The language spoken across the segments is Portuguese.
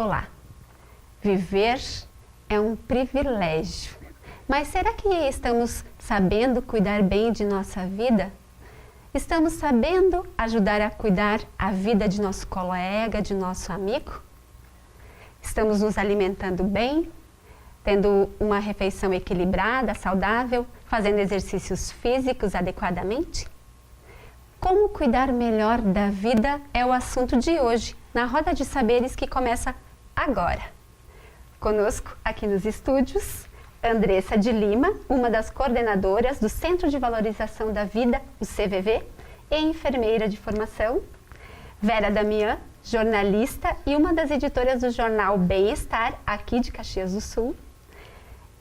Olá! Viver é um privilégio, mas será que estamos sabendo cuidar bem de nossa vida? Estamos sabendo ajudar a cuidar a vida de nosso colega, de nosso amigo? Estamos nos alimentando bem, tendo uma refeição equilibrada, saudável, fazendo exercícios físicos adequadamente? Como cuidar melhor da vida é o assunto de hoje, na Roda de Saberes que começa agora. Conosco, aqui nos estúdios, Andressa de Lima, uma das coordenadoras do Centro de Valorização da Vida, o CVV, e enfermeira de formação. Vera Damian, jornalista e uma das editoras do jornal Bem-Estar, aqui de Caxias do Sul.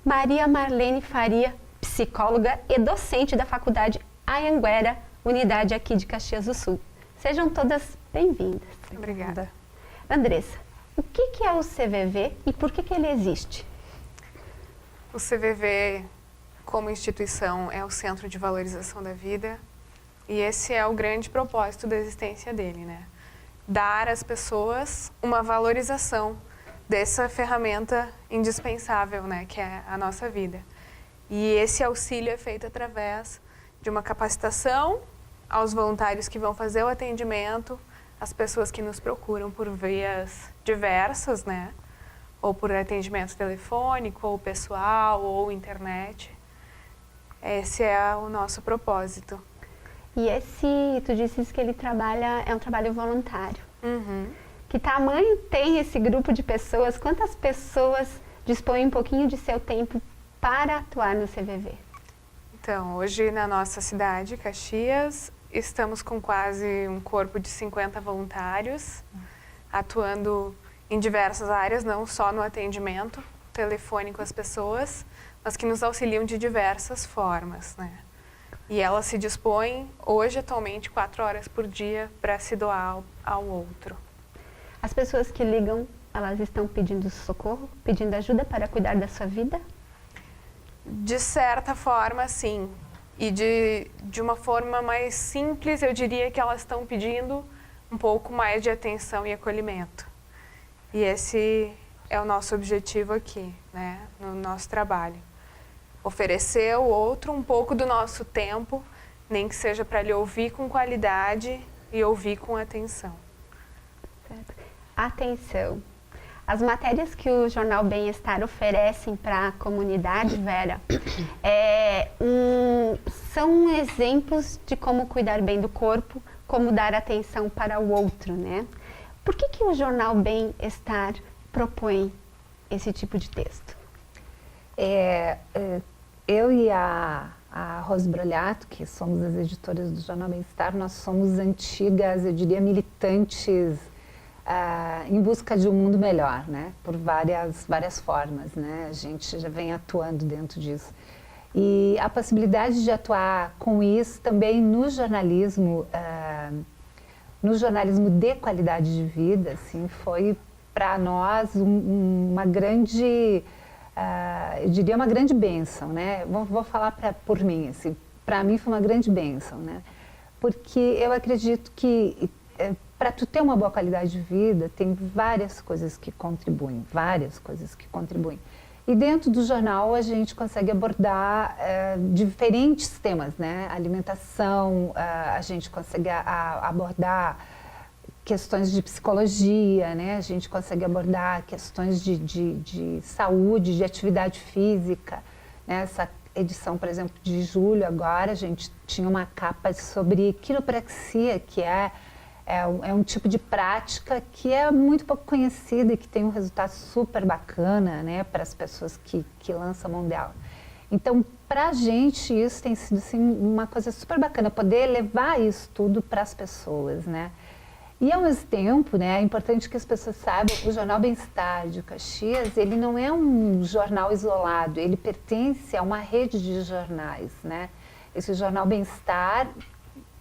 Maria Marlene Faria, psicóloga e docente da Faculdade Anhanguera, unidade aqui de Caxias do Sul. Sejam todas bem-vindas. Obrigada. Andressa, o que é o CVV e por que ele existe? O CVV, como instituição, é o Centro de Valorização da Vida e esse é o grande propósito da existência dele, né? Dar às pessoas uma valorização dessa ferramenta indispensável, né, que é a nossa vida. E esse auxílio é feito através de uma capacitação aos voluntários que vão fazer o atendimento, as pessoas que nos procuram por vias diversas, né? Ou por atendimento telefônico, ou pessoal, ou internet. Esse é o nosso propósito. E tu disse que ele é um trabalho voluntário. Uhum. Que tamanho tem esse grupo de pessoas? Quantas pessoas dispõem um pouquinho de seu tempo para atuar no CVV? Então, hoje na nossa cidade, Caxias, estamos com quase um corpo de 50 voluntários, atuando em diversas áreas, não só no atendimento telefônico às pessoas, mas que nos auxiliam de diversas formas, né? E elas se dispõem, hoje, atualmente, 4 horas por dia para se doar ao outro. As pessoas que ligam, elas estão pedindo socorro, pedindo ajuda para cuidar da sua vida? De certa forma, sim. E de uma forma mais simples, eu diria que elas estão pedindo um pouco mais de atenção e acolhimento. E esse é o nosso objetivo aqui, né, no nosso trabalho. Oferecer ao outro um pouco do nosso tempo, nem que seja para lhe ouvir com qualidade e ouvir com atenção. Certo. Atenção. As matérias que o Jornal Bem-Estar oferecem para a comunidade, Vera, são exemplos de como cuidar bem do corpo, como dar atenção para o outro, né? Por que o Jornal Bem-Estar propõe esse tipo de texto? Eu e a Rose Brolhato, que somos as editoras do Jornal Bem-Estar, nós somos antigas, eu diria, militantes em busca de um mundo melhor, né? Por várias formas, né? A gente já vem atuando dentro disso. E a possibilidade de atuar com isso também no jornalismo de qualidade de vida, assim, foi para nós uma grande, eu diria uma grande bênção, né? Vou falar por mim, assim, para mim foi uma grande bênção, né? Porque eu acredito que para tu ter uma boa qualidade de vida, tem várias coisas que contribuem. E dentro do jornal a gente consegue abordar diferentes temas, né? Alimentação, a gente consegue abordar questões de psicologia, né? A gente consegue abordar questões de saúde, de atividade física. Nessa edição, por exemplo, de julho agora, a gente tinha uma capa sobre quiropraxia, que é um tipo de prática que é muito pouco conhecida e que tem um resultado super bacana, né, para as pessoas que lançam a mão dela. Então, para a gente, isso tem sido assim, uma coisa super bacana, poder levar isso tudo para as pessoas, né. E, ao mesmo tempo, né, é importante que as pessoas saibam, o Jornal Bem-Estar de Caxias, ele não é um jornal isolado, ele pertence a uma rede de jornais, né. Esse Jornal Bem-Estar,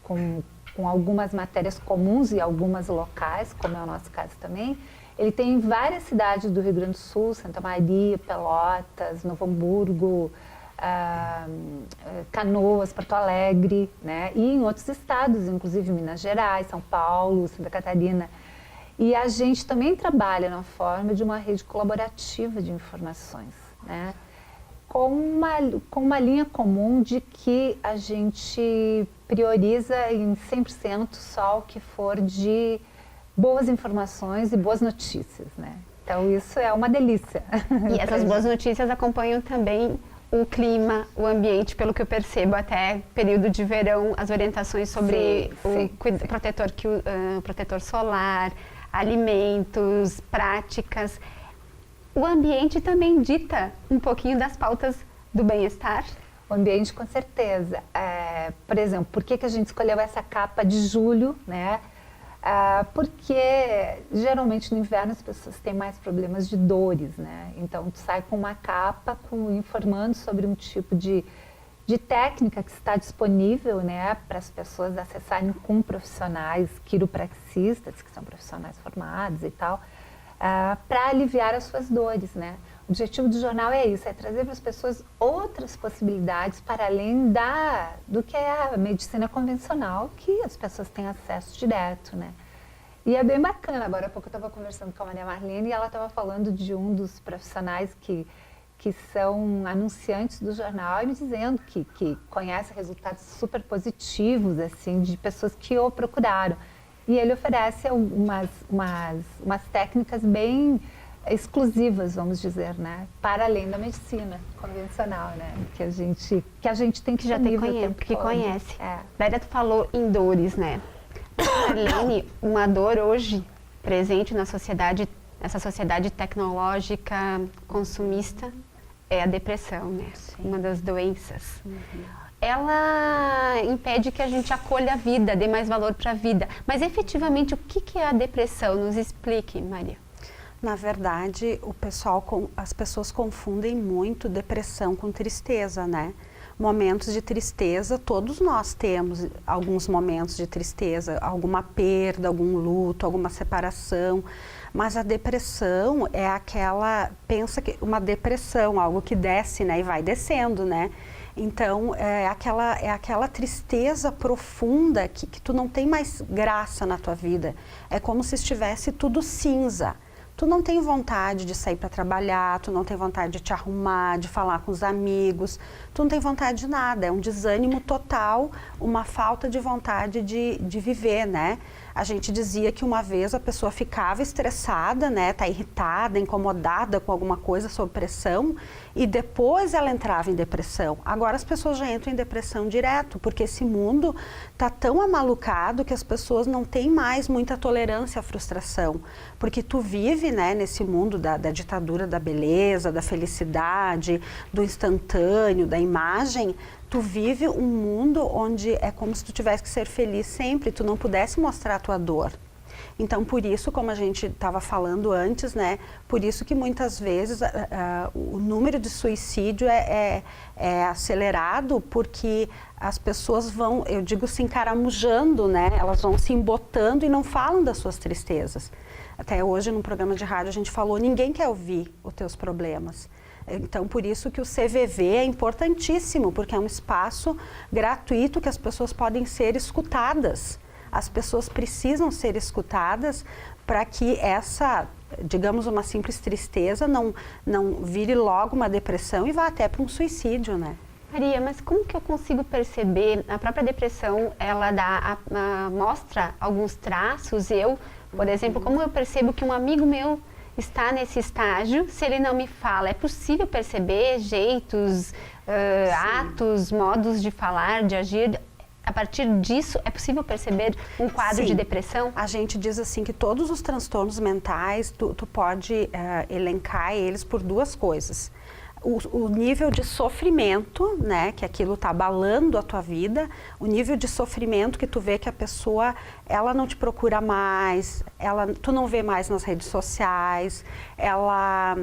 com algumas matérias comuns e algumas locais, como é o nosso caso também, ele tem em várias cidades do Rio Grande do Sul, Santa Maria, Pelotas, Novo Hamburgo, Canoas, Porto Alegre, né? E em outros estados, inclusive Minas Gerais, São Paulo, Santa Catarina. E a gente também trabalha na forma de uma rede colaborativa de informações, né? Com uma linha comum de que a gente prioriza em 100% só o que for de boas informações e boas notícias, né? Então isso é uma delícia. E essas boas notícias acompanham também o clima, o ambiente, pelo que eu percebo, até período de verão, as orientações sobre o protetor solar, alimentos, práticas. O ambiente também dita um pouquinho das pautas do bem-estar? O ambiente, com certeza. Por exemplo, por que a gente escolheu essa capa de julho, né? Porque geralmente no inverno as pessoas têm mais problemas de dores, né? Então tu sai com uma capa informando sobre um tipo de técnica que está disponível, né, para as pessoas acessarem com profissionais quiropraxistas, que são profissionais formados e tal, para aliviar as suas dores, né? O objetivo do jornal é isso, é trazer para as pessoas outras possibilidades para além do que é a medicina convencional, que as pessoas têm acesso direto, né? E é bem bacana. Agora há pouco eu estava conversando com a Maria Marlene e ela estava falando de um dos profissionais que são anunciantes do jornal e me dizendo que conhece resultados super positivos, assim, de pessoas que o procuraram. E ele oferece umas técnicas bem exclusivas, vamos dizer, né, para além da medicina convencional, né, que a gente tem que já tem que conhece. Daí tu falou em dores, né? Marlene, uma dor hoje presente na sociedade, essa sociedade tecnológica consumista, é a depressão, né? Sim. Uma das doenças. Ela impede que a gente acolha a vida, dê mais valor para a vida. Mas efetivamente, o que é a depressão? Nos explique, Maria. Na verdade, as pessoas confundem muito depressão com tristeza, né? Momentos de tristeza, todos nós temos alguns momentos de tristeza, alguma perda, algum luto, alguma separação, mas a depressão é pensa que uma depressão, algo que desce, né, e vai descendo, né? Então, é aquela tristeza profunda que tu não tem mais graça na tua vida, é como se estivesse tudo cinza. Tu não tem vontade de sair para trabalhar, tu não tem vontade de te arrumar, de falar com os amigos, tu não tem vontade de nada, é um desânimo total, uma falta de vontade de viver, né? A gente dizia que uma vez a pessoa ficava estressada, né, tá irritada, incomodada com alguma coisa sob pressão e depois ela entrava em depressão. Agora as pessoas já entram em depressão direto, porque esse mundo tá tão amalucado que as pessoas não têm mais muita tolerância à frustração, porque tu vive, né, nesse mundo da ditadura da beleza, da felicidade, do instantâneo, da imagem. Tu vive um mundo onde é como se tu tivesse que ser feliz sempre, tu não pudesse mostrar a tua dor. Então, por isso, como a gente estava falando antes, né, por isso que muitas vezes o número de suicídio é acelerado, porque as pessoas vão, eu digo, se encaramujando, né, elas vão se embotando e não falam das suas tristezas. Até hoje, num programa de rádio, a gente falou, ninguém quer ouvir os teus problemas. Então, por isso que o CVV é importantíssimo, porque é um espaço gratuito que as pessoas podem ser escutadas. As pessoas precisam ser escutadas para que essa, digamos, uma simples tristeza não vire logo uma depressão e vá até para um suicídio, né? Maria, mas como que eu consigo perceber, a própria depressão, ela mostra alguns traços, por exemplo, como eu percebo que um amigo meu está nesse estágio, se ele não me fala, é possível perceber jeitos, atos, modos de falar, de agir? A partir disso, é possível perceber um quadro de depressão? A gente diz assim que todos os transtornos mentais, tu pode elencar eles por duas coisas. O nível de sofrimento, né, que aquilo está abalando a tua vida, o nível de sofrimento que tu vê que a pessoa, ela não te procura mais, tu não vê mais nas redes sociais, ela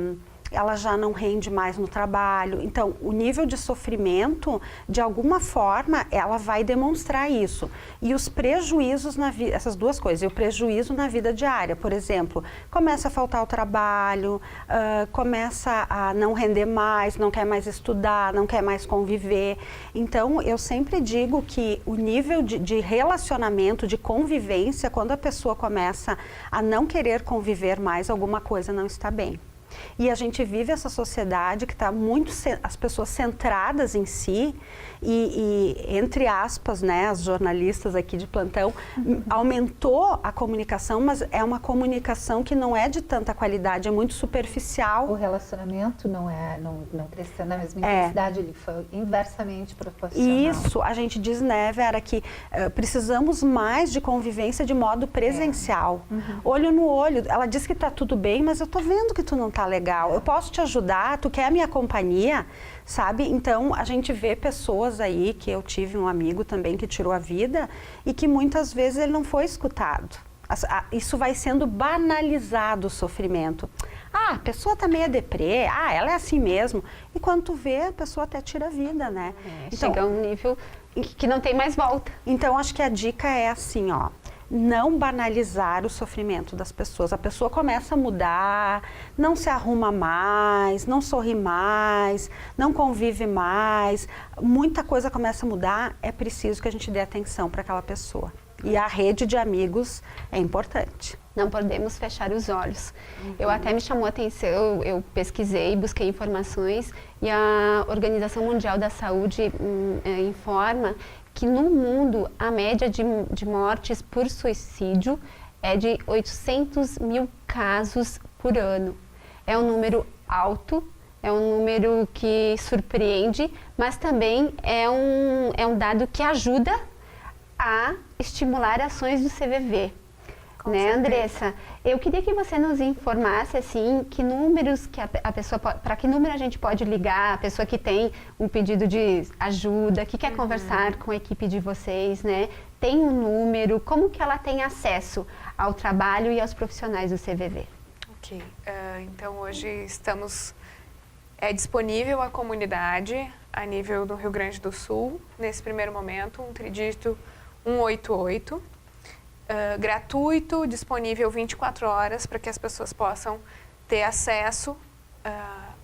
ela já não rende mais no trabalho. Então, o nível de sofrimento, de alguma forma, ela vai demonstrar isso. E os prejuízos na vida, essas duas coisas, e o prejuízo na vida diária, por exemplo, começa a faltar o trabalho, começa a não render mais, não quer mais estudar, não quer mais conviver. Então, eu sempre digo que o nível de relacionamento, de convivência, quando a pessoa começa a não querer conviver mais, alguma coisa não está bem. E a gente vive essa sociedade que está muito, as pessoas centradas em si e entre aspas, né, as jornalistas aqui de plantão, aumentou a comunicação, mas é uma comunicação que não é de tanta qualidade, é muito superficial. O relacionamento não cresceu na mesma intensidade, ele foi inversamente proporcional. Isso, a gente diz, né, Vera, que precisamos mais de convivência de modo presencial. Olho no olho, ela diz que está tudo bem, mas eu estou vendo que tu não está legal, eu posso te ajudar, tu quer a minha companhia, sabe? Então, a gente vê pessoas aí, que eu tive um amigo também que tirou a vida e que muitas vezes ele não foi escutado. Isso vai sendo banalizado, o sofrimento. Ah, a pessoa tá meio deprê, ela é assim mesmo. E quando tu vê, a pessoa até tira a vida, né? Então, chega a um nível que não tem mais volta. Então, acho que a dica é assim, ó, não banalizar o sofrimento das pessoas. A pessoa começa a mudar, não se arruma mais, não sorri mais, não convive mais, muita coisa começa a mudar, é preciso que a gente dê atenção para aquela pessoa. E a rede de amigos é importante. Não podemos fechar os olhos. Eu até me chamou a atenção, eu pesquisei, busquei informações e a Organização Mundial da Saúde informa que no mundo a média de mortes por suicídio é de 800 mil casos por ano. É um número alto, é um número que surpreende, mas também é um dado que ajuda a estimular ações do CVV. Né, Andressa? Eu queria que você nos informasse, assim, que números que a pessoa para que número a gente pode ligar, a pessoa que tem um pedido de ajuda, que quer conversar com a equipe de vocês, né? Tem um número, como que ela tem acesso ao trabalho e aos profissionais do CVV? Ok, então hoje é disponível à comunidade a nível do Rio Grande do Sul, nesse primeiro momento, um tridígito 188, gratuito, disponível 24 horas para que as pessoas possam ter acesso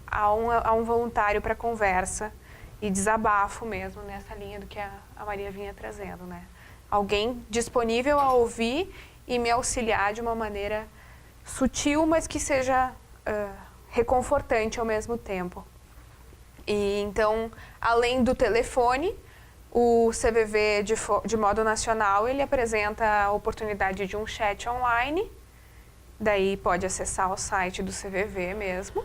a um voluntário para conversa e desabafo mesmo, nessa linha do que a Maria vinha trazendo, né? Alguém disponível a ouvir e me auxiliar de uma maneira sutil, mas que seja reconfortante ao mesmo tempo. E então, além do telefone, o CVV, de modo nacional, ele apresenta a oportunidade de um chat online, daí pode acessar o site do CVV mesmo.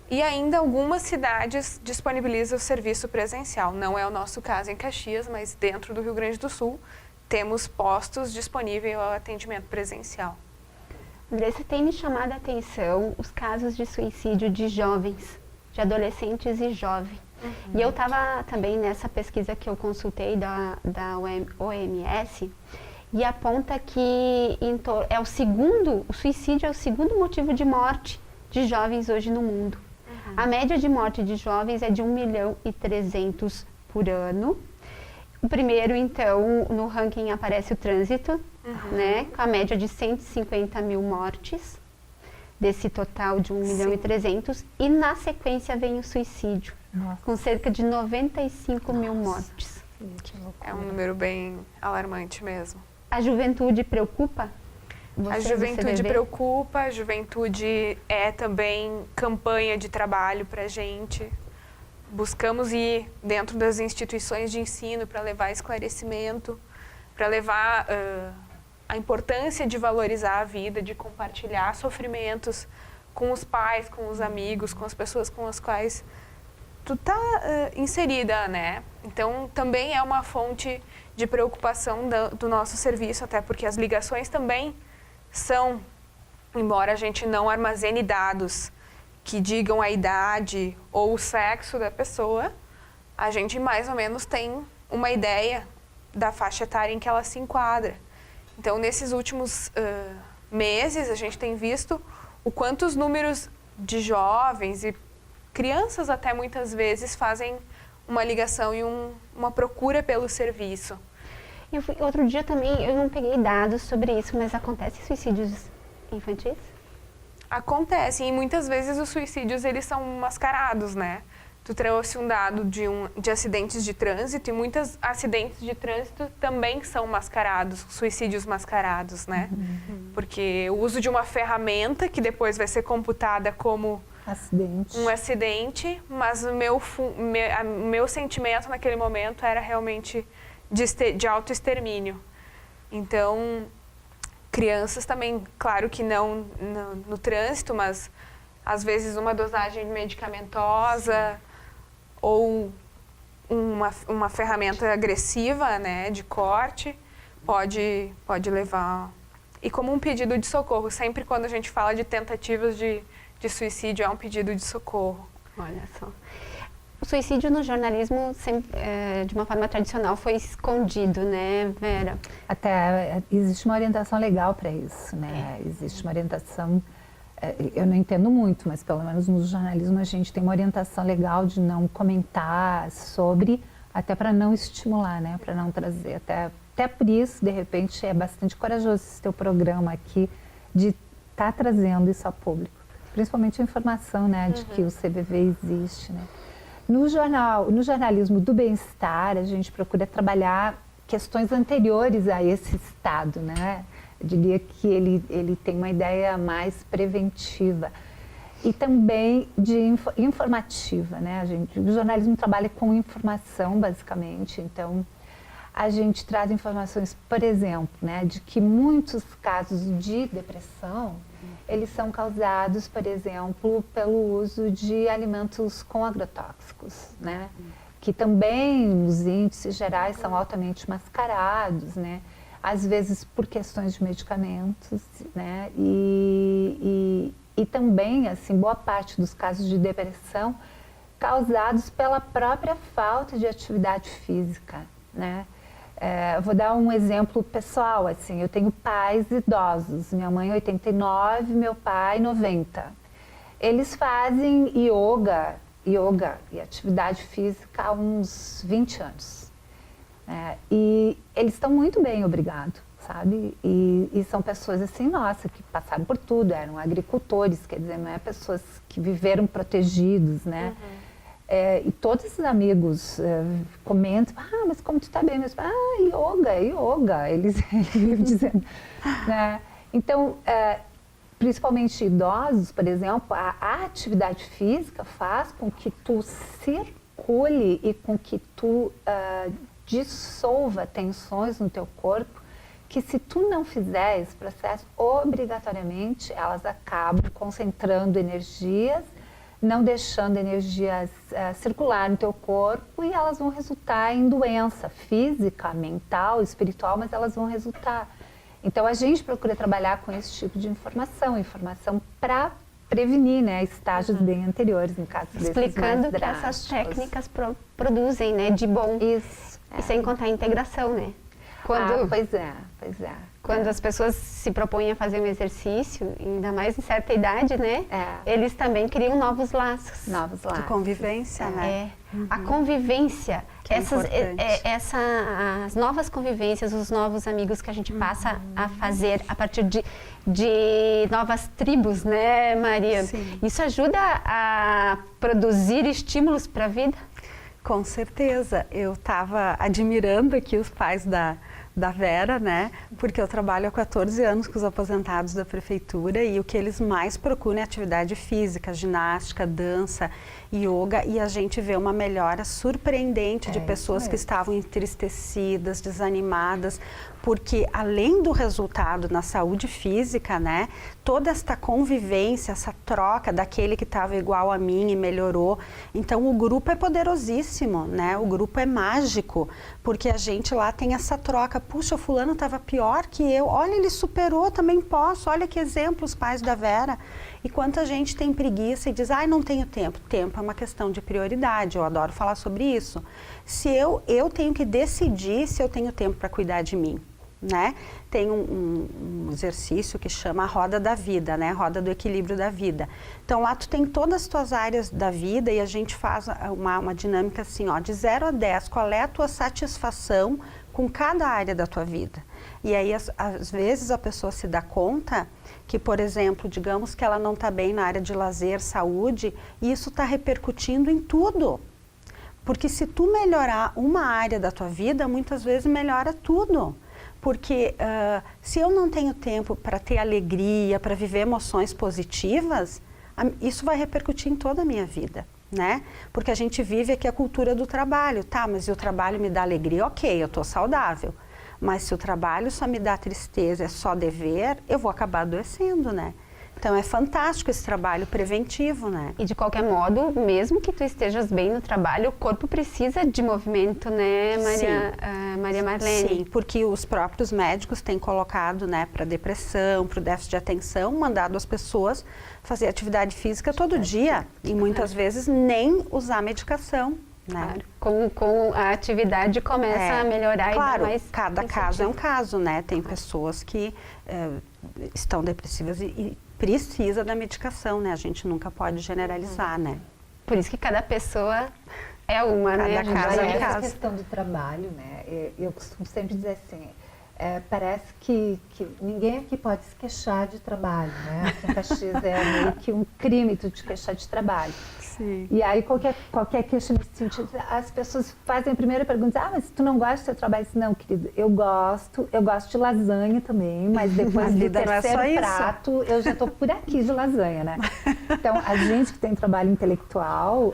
E ainda algumas cidades disponibilizam o serviço presencial. Não é o nosso caso em Caxias, mas dentro do Rio Grande do Sul temos postos disponíveis ao atendimento presencial. Andressa, tem me chamado a atenção os casos de suicídio de jovens, de adolescentes e jovens. E eu estava também nessa pesquisa que eu consultei da OMS e aponta que o suicídio é o segundo motivo de morte de jovens hoje no mundo. A média de morte de jovens é de 1.300.000 por ano. O primeiro, então, no ranking aparece o trânsito, né, com a média de 150.000 mortes, desse total de 1.300.000, e na sequência vem o suicídio, com cerca de 95.000 mortes. É um número bem alarmante mesmo. A juventude preocupa? A juventude preocupa, a juventude é também campanha de trabalho para a gente. Buscamos ir dentro das instituições de ensino para levar esclarecimento, para levar a importância de valorizar a vida, de compartilhar sofrimentos com os pais, com os amigos, com as pessoas com as quais tu tá inserida, né? Então, também é uma fonte de preocupação do nosso serviço, até porque as ligações também são, embora a gente não armazene dados que digam a idade ou o sexo da pessoa, a gente mais ou menos tem uma ideia da faixa etária em que ela se enquadra. Então, nesses últimos meses, a gente tem visto o quanto os números de jovens e crianças até muitas vezes fazem uma ligação e uma procura pelo serviço. Outro dia também, eu não peguei dados sobre isso, mas acontece suicídios infantis? Acontece, e muitas vezes os suicídios eles são mascarados, né? Tu trouxe um dado de acidentes de trânsito, e muitos acidentes de trânsito também são mascarados, suicídios mascarados, né? Porque o uso de uma ferramenta que depois vai ser computada como um acidente, mas o meu sentimento naquele momento era realmente de autoextermínio. Então, crianças também, claro que não no trânsito, mas às vezes uma dosagem medicamentosa ou uma ferramenta agressiva, né, de corte, pode levar. E como um pedido de socorro, sempre quando a gente fala de tentativas de suicídio, é um pedido de socorro. Olha só. O suicídio no jornalismo, sempre, de uma forma tradicional, foi escondido, né, Vera? Até existe uma orientação legal para isso, né? Existe uma orientação, eu não entendo muito, mas pelo menos no jornalismo a gente tem uma orientação legal de não comentar sobre, até para não estimular, né? Para não trazer. Até por isso, de repente, é bastante corajoso esse teu programa aqui de estar trazendo isso ao público. Principalmente a informação, né, de que o CVV existe, né? No jornalismo do bem-estar, a gente procura trabalhar questões anteriores a esse estado, né? Eu diria que ele tem uma ideia mais preventiva e também de informativa, né? O jornalismo trabalha com informação, basicamente, então a gente traz informações, por exemplo, né, de que muitos casos de depressão eles são causados, por exemplo, pelo uso de alimentos com agrotóxicos, né? Que também, os índices gerais, são altamente mascarados, né? Às vezes por questões de medicamentos, né? E também, assim, boa parte dos casos de depressão causados pela própria falta de atividade física, né? Eu vou dar um exemplo pessoal, assim, eu tenho pais idosos, minha mãe 89, meu pai 90. Eles fazem yoga e atividade física há uns 20 anos. E eles estão muito bem, obrigado, sabe? E são pessoas assim, nossa, que passaram por tudo, eram agricultores, quer dizer, não é pessoas que viveram protegidos, né? E todos esses amigos comentam, mas como tu tá bem? Mas, yoga, eles vivem dizendo. Né? Então, principalmente idosos, por exemplo, a atividade física faz com que tu circule e com que tu dissolva tensões no teu corpo, que se tu não fizer esse processo, obrigatoriamente elas acabam concentrando energias, não deixando energias circular no teu corpo, e elas vão resultar em doença física, mental, espiritual, mas elas vão resultar. Então a gente procura trabalhar com esse tipo de informação para prevenir, né, estágios bem anteriores, no caso desses mais explicando que drásticos. essas técnicas produzem, né, de bom. Isso. E sem contar a integração, né? Pois é. Quando as pessoas se propõem a fazer um exercício, ainda mais em certa idade, né? Eles também criam novos laços. De convivência, né? A convivência, Que é as novas convivências, os novos amigos que a gente passa a fazer a partir de novas tribos, né, Maria? Sim. Isso ajuda a produzir estímulos para a vida? Com certeza. Eu estava admirando aqui os pais da Vera, né? Porque eu trabalho há 14 anos com os aposentados da prefeitura e o que eles mais procuram é atividade física, ginástica, dança, yoga, e a gente vê uma melhora surpreendente de pessoas que estavam entristecidas, desanimadas, porque além do resultado na saúde física, né? Toda esta convivência, essa troca daquele que estava igual a mim e melhorou. Então o grupo é poderosíssimo, né? O grupo é mágico, porque a gente lá tem essa troca. Puxa, o fulano estava pior que eu. Olha, ele superou, também posso. Olha que exemplo os pais da Vera. E quanta gente tem preguiça e diz, não tenho tempo. Tempo é uma questão de prioridade, eu adoro falar sobre isso. Se eu tenho que decidir se eu tenho tempo para cuidar de mim. né? Tem um exercício que chama a roda da vida, né? Roda do equilíbrio da vida. Então lá tu tem todas as tuas áreas da vida e a gente faz uma dinâmica assim, ó, de 0 a 10, qual é a tua satisfação com cada área da tua vida? E aí, às vezes, a pessoa se dá conta que, por exemplo, digamos que ela não está bem na área de lazer, saúde, e isso está repercutindo em tudo. Porque se tu melhorar uma área da tua vida, muitas vezes melhora tudo. Porque se eu não tenho tempo para ter alegria, para viver emoções positivas, isso vai repercutir em toda a minha vida, né? Porque a gente vive aqui a cultura do trabalho, tá? Mas se o trabalho me dá alegria, ok, eu estou saudável. Mas se o trabalho só me dá tristeza, é só dever, eu vou acabar adoecendo, né? Então, é fantástico esse trabalho preventivo, né? E de qualquer modo, mesmo que tu estejas bem no trabalho, o corpo precisa de movimento, né, Maria Marlene? Sim, porque os próprios médicos têm colocado, né, para depressão, para o déficit de atenção, mandado as pessoas fazer atividade física todo dia e muitas vezes nem usar medicação. Né? Claro. Com a atividade começa a melhorar claro, e mais. Cada caso é um caso, né? Tem pessoas que estão depressivas e precisa da medicação, né? A gente nunca pode generalizar, né? Por isso que cada pessoa é uma, né? Cada caso é um caso. A questão do trabalho, né? Eu costumo sempre dizer assim, parece que ninguém aqui pode se queixar de trabalho, né? Aqui em Caxias é meio que um crime tu te queixar de trabalho. Sim. E aí qualquer queixa nesse sentido, as pessoas fazem a primeira pergunta, mas tu não gosta do seu trabalho? Não, querido, eu gosto de lasanha também, mas depois do terceiro prato eu já estou por aqui de lasanha, né? Então, a gente que tem trabalho intelectual,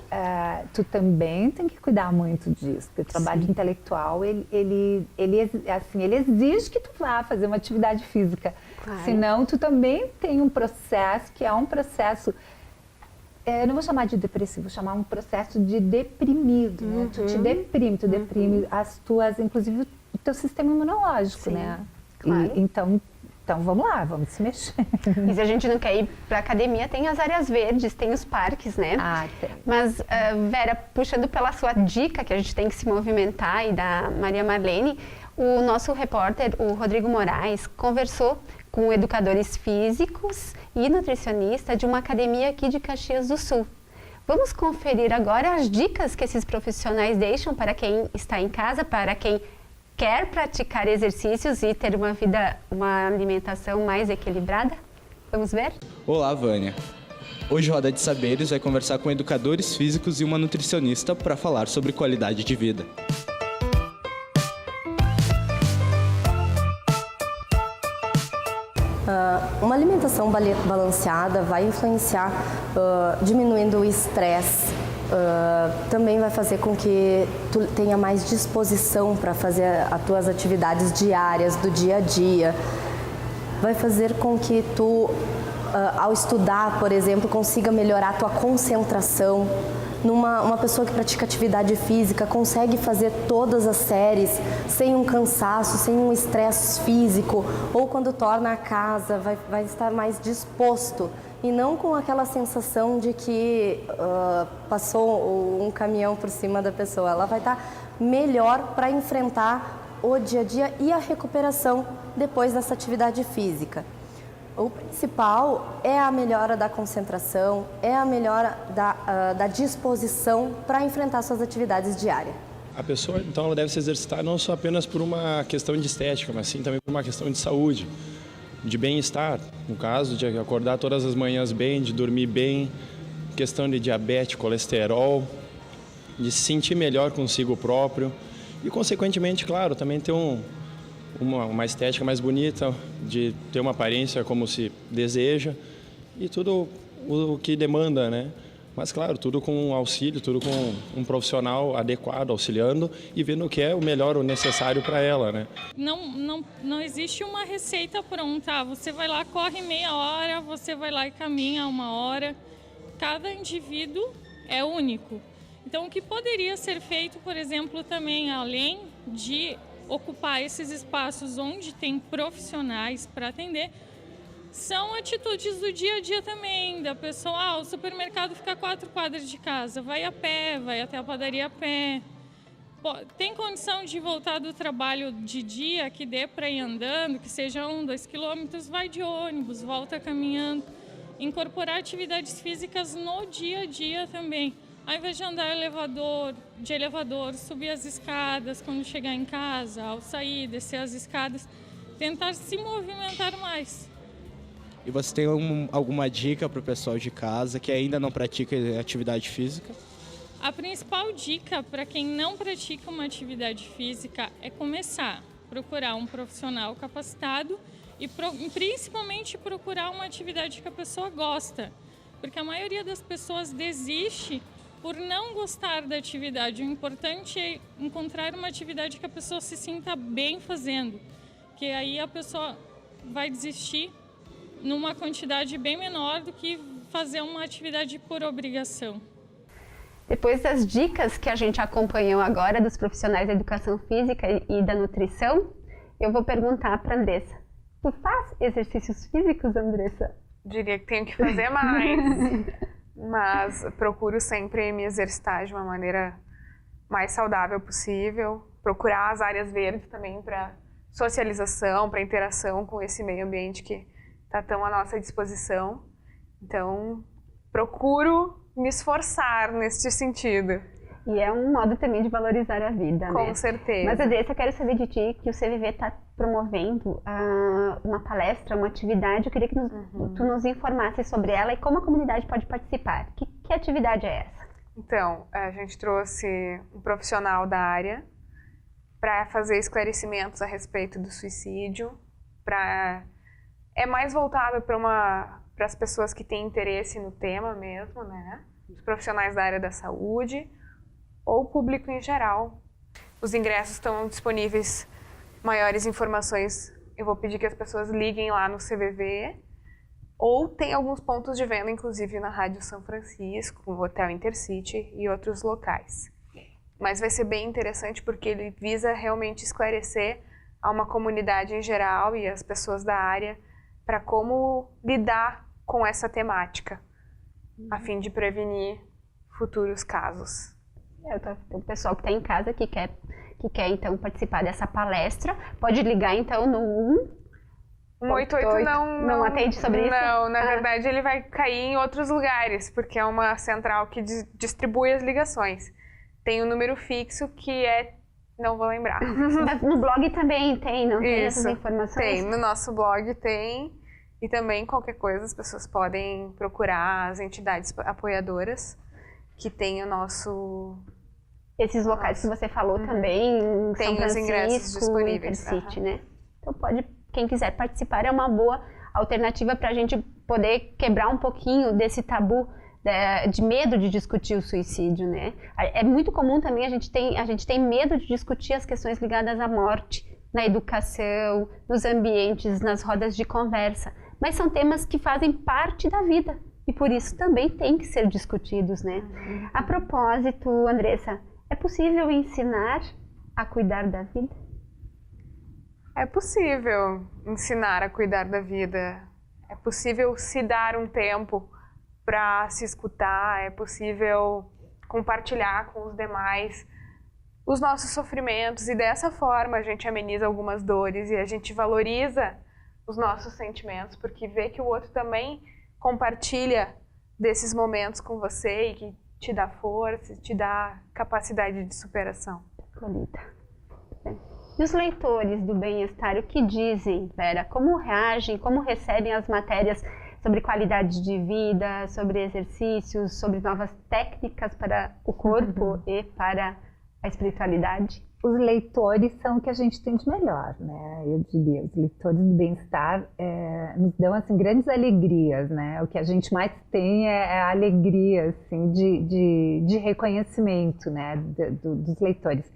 tu também tem que cuidar muito disso, porque o trabalho intelectual, ele exige que tu vá fazer uma atividade física, senão tu também tem um processo que é um processo. Eu não vou chamar de depressivo, vou chamar um processo de deprimido, né? Tu te deprime as tuas, inclusive o teu sistema imunológico, sim, né? Claro. Então vamos lá, vamos se mexer. E se a gente não quer ir para a academia, tem as áreas verdes, tem os parques, né? Tem. Mas, Vera, puxando pela sua dica, que a gente tem que se movimentar, e da Maria Marlene, o nosso repórter, o Rodrigo Moraes, conversou com educadores físicos e nutricionista de uma academia aqui de Caxias do Sul. Vamos conferir agora as dicas que esses profissionais deixam para quem está em casa, para quem quer praticar exercícios e ter uma alimentação mais equilibrada? Vamos ver? Olá, Vânia. Hoje o Roda de Saberes vai conversar com educadores físicos e uma nutricionista para falar sobre qualidade de vida. Uma alimentação balanceada vai influenciar diminuindo o estresse, também vai fazer com que tu tenha mais disposição para fazer as tuas atividades diárias do dia a dia, vai fazer com que tu, ao estudar, por exemplo, consiga melhorar a tua concentração. Uma pessoa que pratica atividade física consegue fazer todas as séries sem um cansaço, sem um estresse físico, ou quando torna a casa, vai estar mais disposto e não com aquela sensação de que passou um caminhão por cima da pessoa. Ela vai estar melhor para enfrentar o dia a dia e a recuperação depois dessa atividade física. O principal é a melhora da concentração, é a melhora da disposição para enfrentar suas atividades diárias. A pessoa, então, ela deve se exercitar não só apenas por uma questão de estética, mas sim também por uma questão de saúde, de bem-estar. No caso, de acordar todas as manhãs bem, de dormir bem, questão de diabetes, colesterol, de se sentir melhor consigo próprio e, consequentemente, claro, também ter uma estética mais bonita, de ter uma aparência como se deseja e tudo o que demanda, né? Mas, claro, tudo com auxílio, tudo com um profissional adequado, auxiliando e vendo o que é o melhor, o necessário para ela, né? Não existe uma receita pronta. Você vai lá, corre meia hora, você vai lá e caminha 1 hora. Cada indivíduo é único. Então, o que poderia ser feito, por exemplo, também, além de ocupar esses espaços onde tem profissionais para atender, são atitudes do dia a dia também, da pessoa, o supermercado fica a 4 quadras de casa, vai a pé, vai até a padaria a pé, Tem condição de voltar do trabalho de dia, que dê para ir andando, que seja 1, 2 quilômetros, vai de ônibus, volta caminhando. Incorporar atividades físicas no dia a dia também. Ao invés de andar de elevador, subir as escadas quando chegar em casa, ao sair, descer as escadas, tentar se movimentar mais. E você tem alguma dica para o pessoal de casa que ainda não pratica atividade física? A principal dica para quem não pratica uma atividade física é começar, procurar um profissional capacitado e principalmente procurar uma atividade que a pessoa gosta, porque a maioria das pessoas desiste por não gostar da atividade. O importante é encontrar uma atividade que a pessoa se sinta bem fazendo, que aí a pessoa vai desistir numa quantidade bem menor do que fazer uma atividade por obrigação. Depois das dicas que a gente acompanhou agora dos profissionais da educação física e da nutrição, eu vou perguntar para a Andressa. Tu faz exercícios físicos, Andressa? Diria que tenho que fazer mais, mas procuro sempre me exercitar de uma maneira mais saudável possível, procurar as áreas verdes também para socialização, para interação com esse meio ambiente que está tão à nossa disposição. Então, procuro me esforçar neste sentido. E é um modo também de valorizar a vida, né? Com certeza. Mas, Andressa, eu quero saber de ti que o CVV está promovendo uma palestra, uma atividade. Eu queria que tu nos informasse sobre ela e como a comunidade pode participar. Que atividade é essa? Então, a gente trouxe um profissional da área para fazer esclarecimentos a respeito do suicídio. É mais voltado para as pessoas que têm interesse no tema mesmo, né? Os profissionais da área da saúde ou o público em geral. Os ingressos estão disponíveis. Maiores informações, eu vou pedir que as pessoas liguem lá no CVV, ou tem alguns pontos de venda, inclusive na Rádio São Francisco, no Hotel Intercity e outros locais. Mas vai ser bem interessante porque ele visa realmente esclarecer a uma comunidade em geral e as pessoas da área para como lidar com essa temática, a fim de prevenir futuros casos. O pessoal que está em casa que quer então participar dessa palestra, pode ligar então no 188 não atende sobre isso? Não, na verdade ele vai cair em outros lugares, porque é uma central que distribui as ligações. Tem um número fixo que não vou lembrar. Mas no blog também tem, não tem essas Isso, informações? Tem, no nosso blog tem. E também qualquer coisa as pessoas podem procurar as entidades apoiadoras que tem o nosso... Esses locais que você falou também, em tem São Francisco, os ingressos disponíveis. Intercity, né? Então quem quiser participar é uma boa alternativa para a gente poder quebrar um pouquinho desse tabu de medo de discutir o suicídio, né? É muito comum também, a gente tem medo de discutir as questões ligadas à morte, na educação, nos ambientes, nas rodas de conversa. Mas são temas que fazem parte da vida e por isso também tem que ser discutidos, né? A propósito, Andressa, é possível ensinar a cuidar da vida? É possível ensinar a cuidar da vida. É possível se dar um tempo para se escutar. É possível compartilhar com os demais os nossos sofrimentos e dessa forma a gente ameniza algumas dores e a gente valoriza os nossos sentimentos, porque vê que o outro também compartilha desses momentos com você e que te dá força, te dá capacidade de superação. Bonita. E os leitores do bem-estar, o que dizem, Vera? Como reagem, como recebem as matérias sobre qualidade de vida, sobre exercícios, sobre novas técnicas para o corpo e para a espiritualidade? Os leitores são o que a gente tem de melhor, né? Eu diria, os leitores do bem-estar nos dão assim grandes alegrias, né? O que a gente mais tem é a alegria assim de reconhecimento, né? Dos leitores.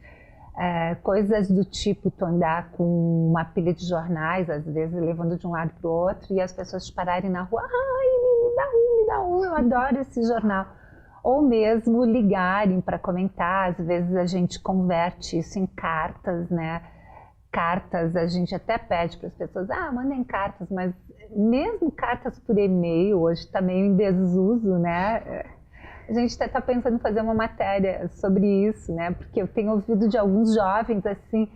Coisas do tipo tu andar com uma pilha de jornais, às vezes levando de um lado para o outro e as pessoas te pararem na rua, me dá um, eu adoro esse jornal. Ou mesmo ligarem para comentar, às vezes a gente converte isso em cartas, né? Cartas, a gente até pede para as pessoas, mandem cartas, mas mesmo cartas por e-mail hoje está meio em desuso, né? A gente está pensando em fazer uma matéria sobre isso, né? Porque eu tenho ouvido de alguns jovens assim,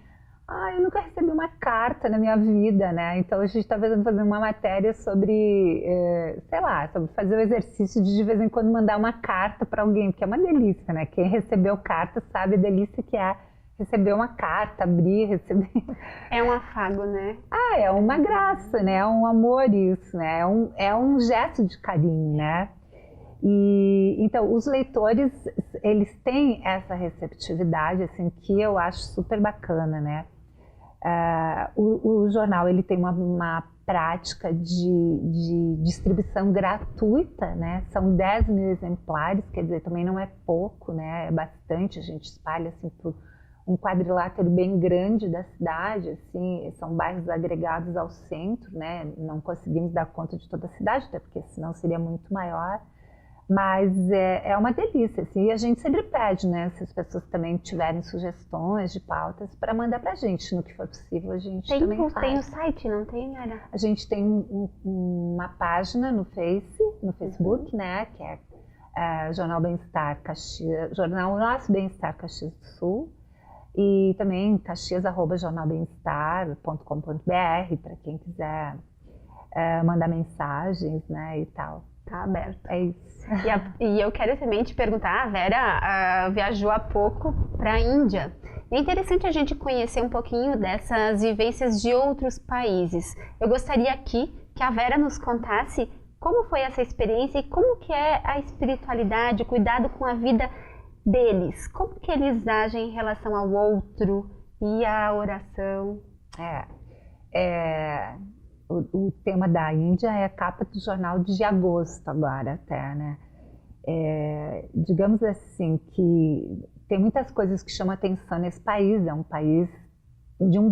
eu nunca recebi uma carta na minha vida, né? Então a gente está pensando em fazer uma matéria sobre, sei lá, sobre fazer o exercício de vez em quando mandar uma carta para alguém, porque é uma delícia, né? Quem recebeu carta sabe a delícia que é receber uma carta, abrir, receber. É um afago, né? É uma graça, né? É um amor isso, né? É um gesto de carinho, né? E então os leitores, eles têm essa receptividade, assim, que eu acho super bacana, né? O jornal, ele tem uma prática de distribuição gratuita, né? São 10 mil exemplares, quer dizer, também não é pouco, né? É bastante, a gente espalha assim por um quadrilátero bem grande da cidade, assim, são bairros agregados ao centro, né? Não conseguimos dar conta de toda a cidade, até porque senão seria muito maior. Mas é uma delícia, assim, e a gente sempre pede, né, se as pessoas também tiverem sugestões de pautas, para mandar pra gente, no que for possível, a gente também faz. Tem o site, não tem, Ara? A gente tem uma página no Facebook, né, que é Jornal Bem-Estar Caxias, Jornal Nosso Bem-Estar Caxias do Sul, e também caxias@jornalbemestar.com.br, para quem quiser mandar mensagens, né, e tal. Tá aberto. É isso. E eu quero também te perguntar, a Vera viajou há pouco para a Índia. É interessante a gente conhecer um pouquinho dessas vivências de outros países. Eu gostaria aqui que a Vera nos contasse como foi essa experiência e como que é a espiritualidade, o cuidado com a vida deles. Como que eles agem em relação ao outro e à oração? O tema da Índia é a capa do jornal de agosto agora até, né? Digamos assim, que tem muitas coisas que chamam atenção nesse país. É um país de 1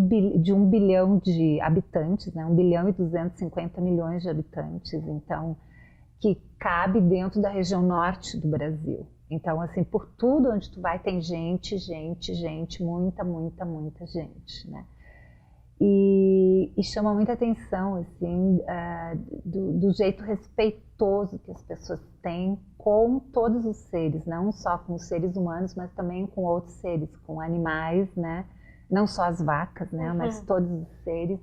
bilhão de habitantes, né? 1 bilhão e 250 milhões de habitantes, então, que cabe dentro da região norte do Brasil. Então, assim, por tudo onde tu vai tem gente, muita gente, né? E chama muita atenção, assim, do jeito respeitoso que as pessoas têm com todos os seres, não só com os seres humanos, mas também com outros seres, com animais, né? Não só as vacas, né? Mas todos os seres,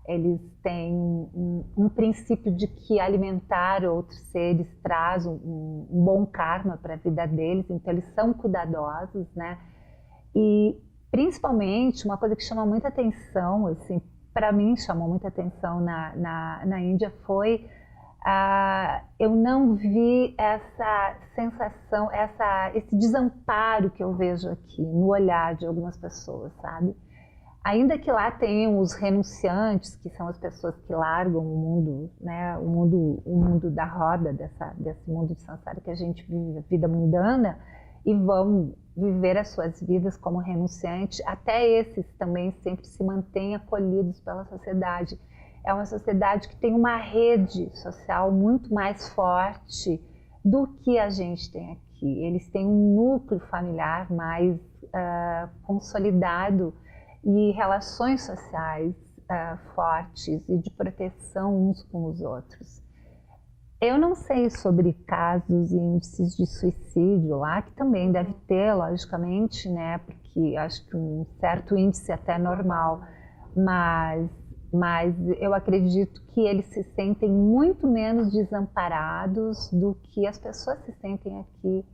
eles têm um princípio de que alimentar outros seres traz um bom karma para a vida deles, então eles são cuidadosos, né? E principalmente, uma coisa que chama muita atenção, assim, para mim chamou muita atenção na Índia foi, eu não vi essa sensação, esse desamparo que eu vejo aqui no olhar de algumas pessoas, sabe? Ainda que lá tenham os renunciantes, que são as pessoas que largam o mundo, né, o mundo da roda, desse mundo de samsara que a gente vive, a vida mundana, e vão viver as suas vidas como renunciantes, até esses também sempre se mantêm acolhidos pela sociedade. É uma sociedade que tem uma rede social muito mais forte do que a gente tem aqui. Eles têm um núcleo familiar mais consolidado e relações sociais fortes e de proteção uns com os outros. Eu não sei sobre casos e índices de suicídio lá, que também deve ter, logicamente, né? Porque acho que um certo índice até normal, mas eu acredito que eles se sentem muito menos desamparados do que as pessoas se sentem aqui.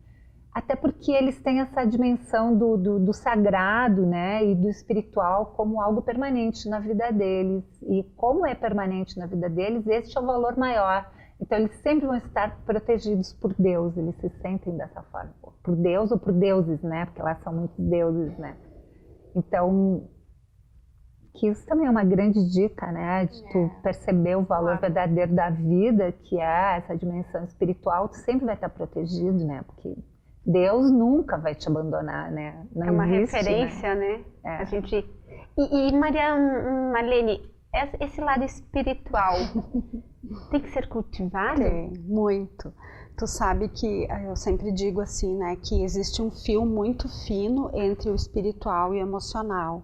Até porque eles têm essa dimensão do sagrado, né, e do espiritual como algo permanente na vida deles. E como é permanente na vida deles, este é o valor maior. Então eles sempre vão estar protegidos por Deus, eles se sentem dessa forma. Por Deus ou por deuses, né, porque lá são muitos deuses, né. Então, que isso também é uma grande dica, né, de tu perceber o valor verdadeiro da vida, que é essa dimensão espiritual, tu sempre vai estar protegido, né, porque Deus nunca vai te abandonar, né? Não é uma existe, referência, né? A gente... E Marlene, esse lado espiritual tem que ser cultivado? Tem, muito. Tu sabe que eu sempre digo assim, né? Que existe um fio muito fino entre o espiritual e o emocional,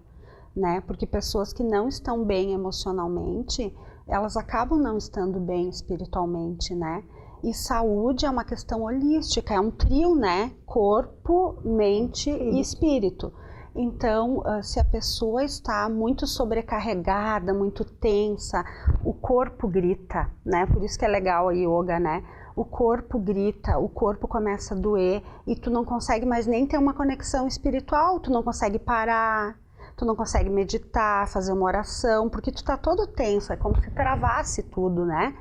né? Porque pessoas que não estão bem emocionalmente, elas acabam não estando bem espiritualmente, né? E saúde é uma questão holística, é um trio, né? Corpo, mente e espírito. Então, se a pessoa está muito sobrecarregada, muito tensa, o corpo grita, né? Por isso que é legal a yoga, né? O corpo grita, o corpo começa a doer e tu não consegue mais nem ter uma conexão espiritual, tu não consegue parar, tu não consegue meditar, fazer uma oração, porque tu tá todo tenso, é como se travasse tudo, né?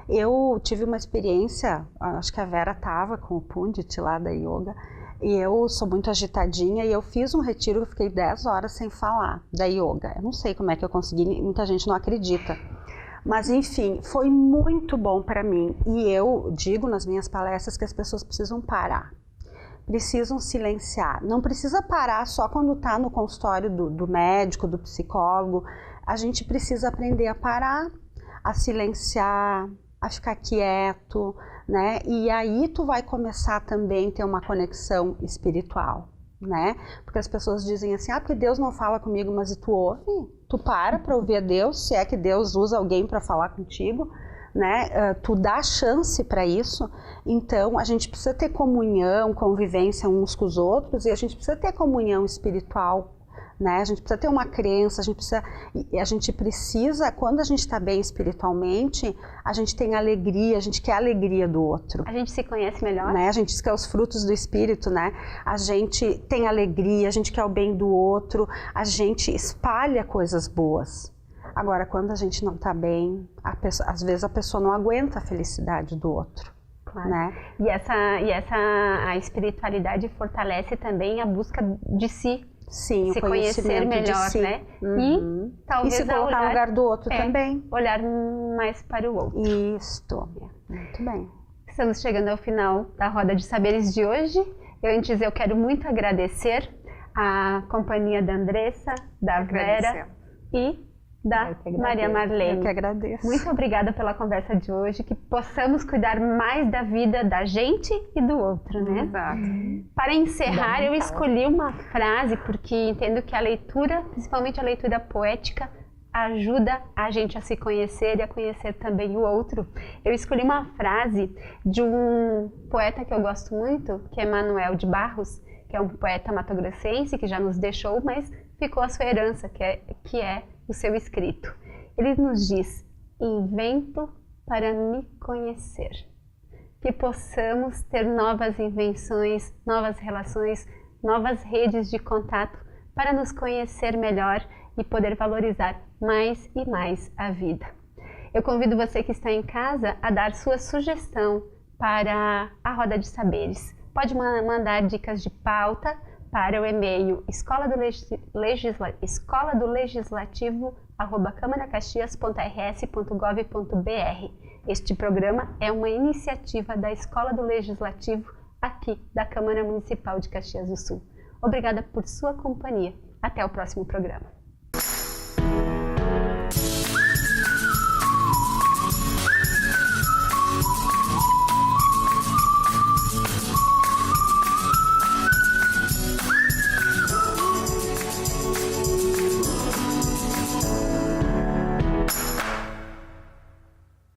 Eu tive uma experiência, acho que a Vera tava com o Pundit lá da yoga, e eu sou muito agitadinha e eu fiz um retiro, eu fiquei 10 horas sem falar da yoga. Eu não sei como é que eu consegui, muita gente não acredita. Mas enfim, foi muito bom para mim. E eu digo nas minhas palestras que as pessoas precisam parar. Precisam silenciar. Não precisa parar só quando está no consultório do médico, do psicólogo. A gente precisa aprender a parar, a silenciar, a ficar quieto, né? E aí tu vai começar também a ter uma conexão espiritual, né? Porque as pessoas dizem assim, porque Deus não fala comigo, mas e tu ouve? Tu para ouvir a Deus, se é que Deus usa alguém para falar contigo, né? Tu dá chance para isso. Então a gente precisa ter comunhão, convivência uns com os outros, e a gente precisa ter comunhão espiritual, né? A gente precisa ter uma crença, a gente precisa, quando a gente está bem espiritualmente, a gente tem alegria, a gente quer a alegria do outro. A gente se conhece melhor. Né? A gente diz que é os frutos do espírito, né? A gente tem alegria, a gente quer o bem do outro, a gente espalha coisas boas. Agora, quando a gente não está bem, às vezes a pessoa não aguenta a felicidade do outro. Claro. Né? A espiritualidade fortalece também a busca de si. Sim, se conhecer melhor, si. né? E talvez e se colocar no lugar do outro também. Olhar mais para o outro. Isto. Muito bem. Estamos chegando ao final da Roda de Saberes de hoje. Antes eu quero muito agradecer a companhia da Andressa, da Vera e da Maria Marlene. Eu que agradeço. Muito obrigada pela conversa de hoje, que possamos cuidar mais da vida da gente e do outro, né? Exato. Para encerrar, eu escolhi uma frase porque entendo que a leitura, principalmente a leitura poética, ajuda a gente a se conhecer e a conhecer também o outro. Eu escolhi uma frase de um poeta que eu gosto muito, que é Manuel de Barros, que é um poeta matogrossense que já nos deixou, mas ficou a sua herança, que é o seu escrito. Ele nos diz: invento para me conhecer. Que possamos ter novas invenções, novas relações, novas redes de contato para nos conhecer melhor e poder valorizar mais e mais a vida. Eu convido você que está em casa a dar sua sugestão para a Roda de Saberes. Pode mandar dicas de pauta para o e-mail escoladollegislativo@camaracaxias.rs.gov.br. Este programa é uma iniciativa da Escola do Legislativo aqui da Câmara Municipal de Caxias do Sul. Obrigada por sua companhia. Até o próximo programa.